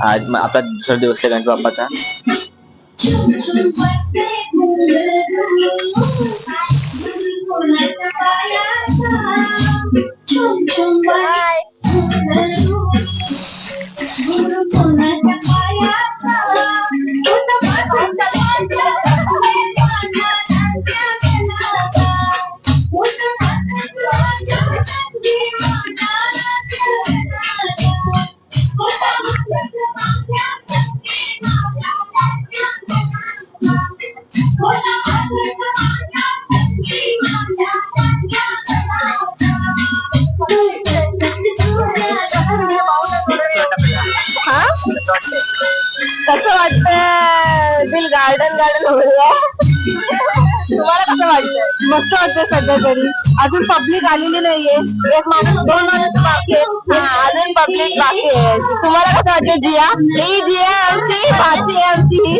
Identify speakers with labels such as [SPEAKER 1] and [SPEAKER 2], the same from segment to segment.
[SPEAKER 1] आज आपला दुसरा दिवस आहे गणपती बाप्पाचा.
[SPEAKER 2] कसं वाटतंय दिल गार्डन गार्डन होऊया. तुम्हाला कसं वाटतंय? मस्त वाटतंय सध्या तरी. अजून पब्लिक आलेली नाहीये. एक माणूस 2 माणूस बाकी आहेत. अजून पब्लिक बाकी आहे. तुम्हाला कसं वाटतंय जिया? ही जिया आमची भाची है आमची ही.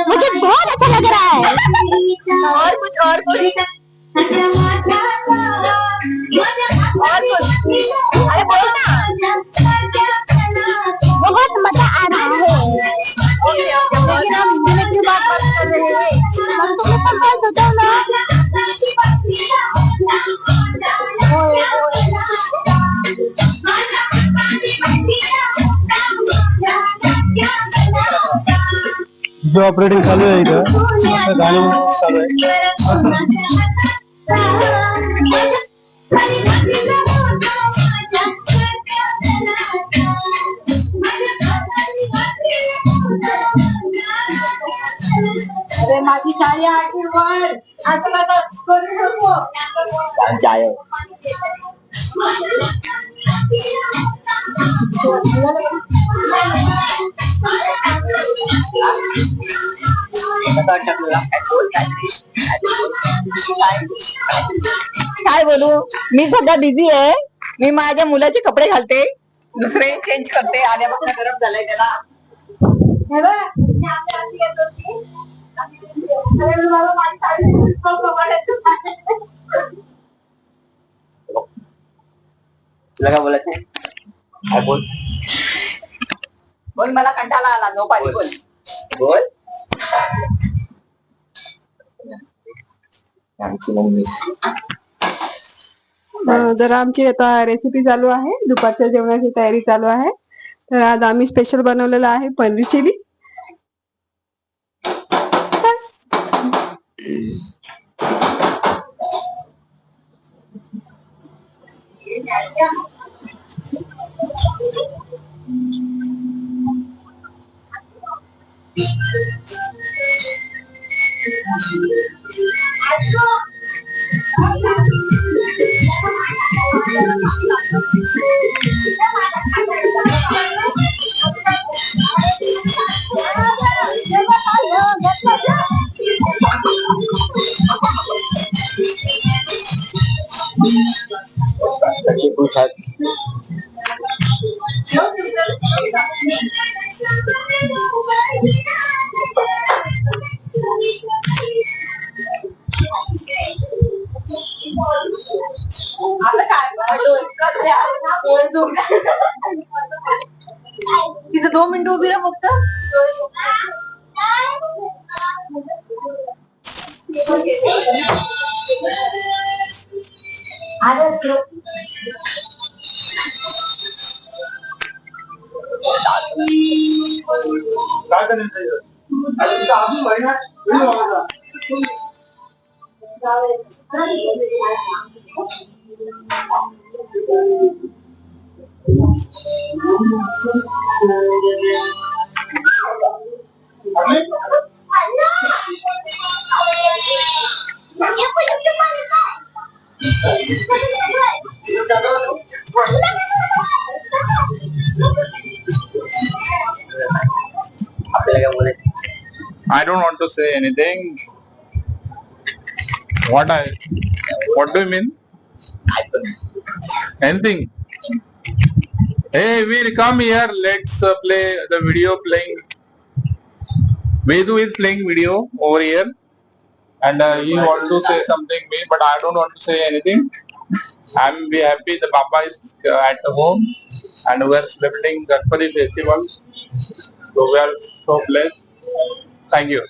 [SPEAKER 2] मुझे बहुत अच्छा लग रहा है. और कुछ और कुछ अरे बोलो ना. बहुत मजा आ रहा है. लेकिन हम हिंदी में क्यों बात कर रहे हैं? हम तुम्हें पर बात बताओ ना.
[SPEAKER 3] जो ऑपरेटिंग चालू आहे इथं गाणी चालू आहे.
[SPEAKER 2] अरे माझी शाही आशीर्वाद असं कसं करू नको.
[SPEAKER 1] जाय
[SPEAKER 2] काय बोलू. मी सध्या बिझी आहे. मी माझ्या मुलाचे कपडे घालते, दुसरे चेंज करते. आल्यापासून गरम झालंय त्याला.
[SPEAKER 1] तुला काय बोलायचं? काय बोल
[SPEAKER 2] बोल. मला कंटाळा आला. नो पाणी. बोल
[SPEAKER 1] बोल. आमची मम्मी
[SPEAKER 4] जरा आमची आता रेसिपी चालू आहे. दुपारच्या जेवणाची तयारी चालू आहे. तर आज आम्ही स्पेशल बनवलेलं आहे पनीर चिली.
[SPEAKER 2] तिथे 2 मिनिटं उभी राहा फक्त.
[SPEAKER 5] I don't want to say anything. What do you mean? Anything? Hey, Veer, come here. Let's play the video playing. Vedu is playing video over here, and he want to say something, but I don't want to say anything. I'm be happy the Papa is at home, and we are celebrating Ganpati festival. So we are so blessed. Thank you.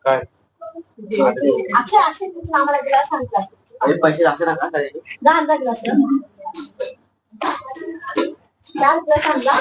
[SPEAKER 5] काय
[SPEAKER 2] अक्षय तिथून आम्हाला glass सांगतात
[SPEAKER 1] आणि पैसे जास्त नका करायचे.
[SPEAKER 2] 10 glass 4 glass आणला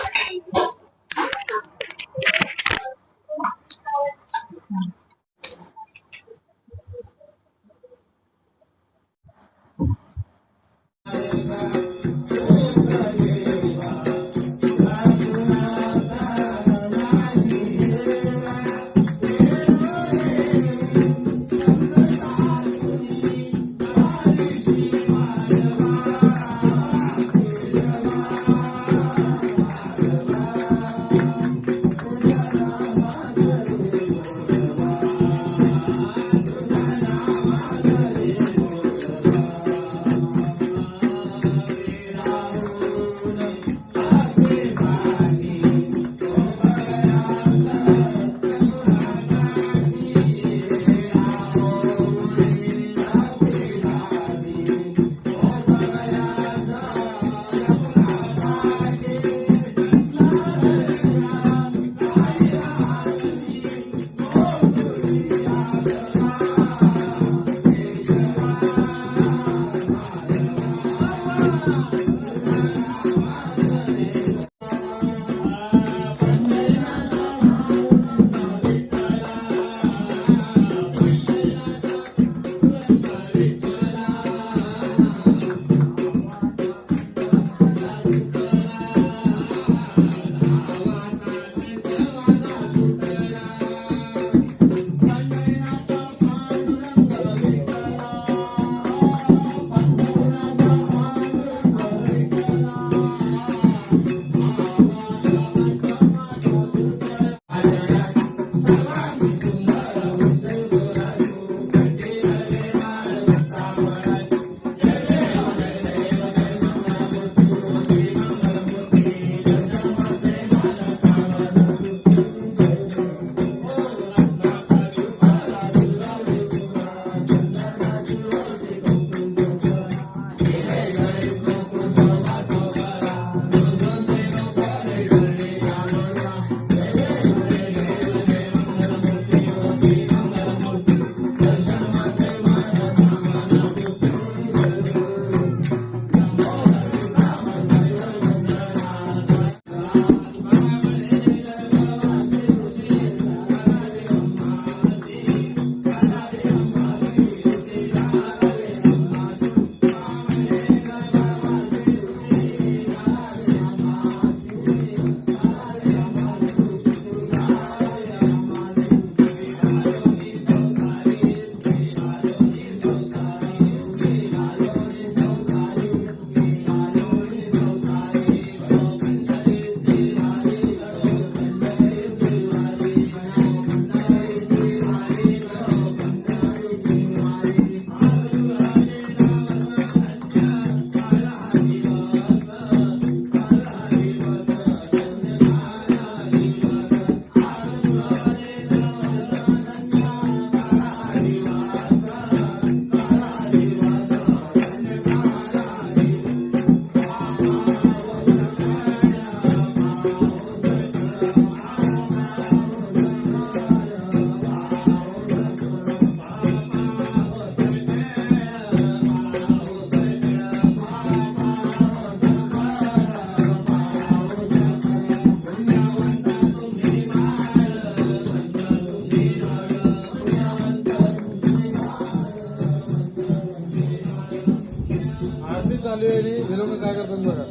[SPEAKER 3] चालू आहे हे लोक काय करतात बघा.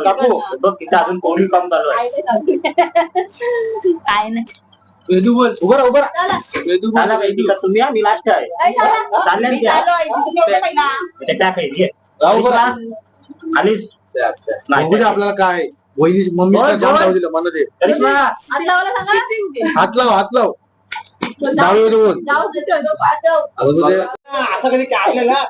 [SPEAKER 1] काकू बघ तिथे अजून कोणी काम चालू आहे.
[SPEAKER 2] काय नाही
[SPEAKER 3] वेदू बोल.
[SPEAKER 1] उभं राहा, उभं राहा.
[SPEAKER 2] चला.
[SPEAKER 3] वेदू बोल.
[SPEAKER 1] झाला काही तिला तुम्ही मी लास्ट आहे.
[SPEAKER 2] काय झालं?
[SPEAKER 1] चालल्या
[SPEAKER 2] मी
[SPEAKER 1] त्या.
[SPEAKER 2] चालू आहे. तुम्ही एवढं पहिला.
[SPEAKER 1] त्या टाकायची
[SPEAKER 3] राहू बरं.
[SPEAKER 1] आलीस
[SPEAKER 3] बघू दे आपल्याला काय वहिनी मम्मी
[SPEAKER 1] बोल,
[SPEAKER 3] जाम
[SPEAKER 1] बोल.
[SPEAKER 3] जाऊ दिलं मला ते
[SPEAKER 1] करिश्मा
[SPEAKER 2] हात लावायला सांगा.
[SPEAKER 3] हात लाव डावी बोल
[SPEAKER 2] जाऊ दे, जाऊ दे.
[SPEAKER 3] अजून ते
[SPEAKER 1] असं कधी काय आपल्याला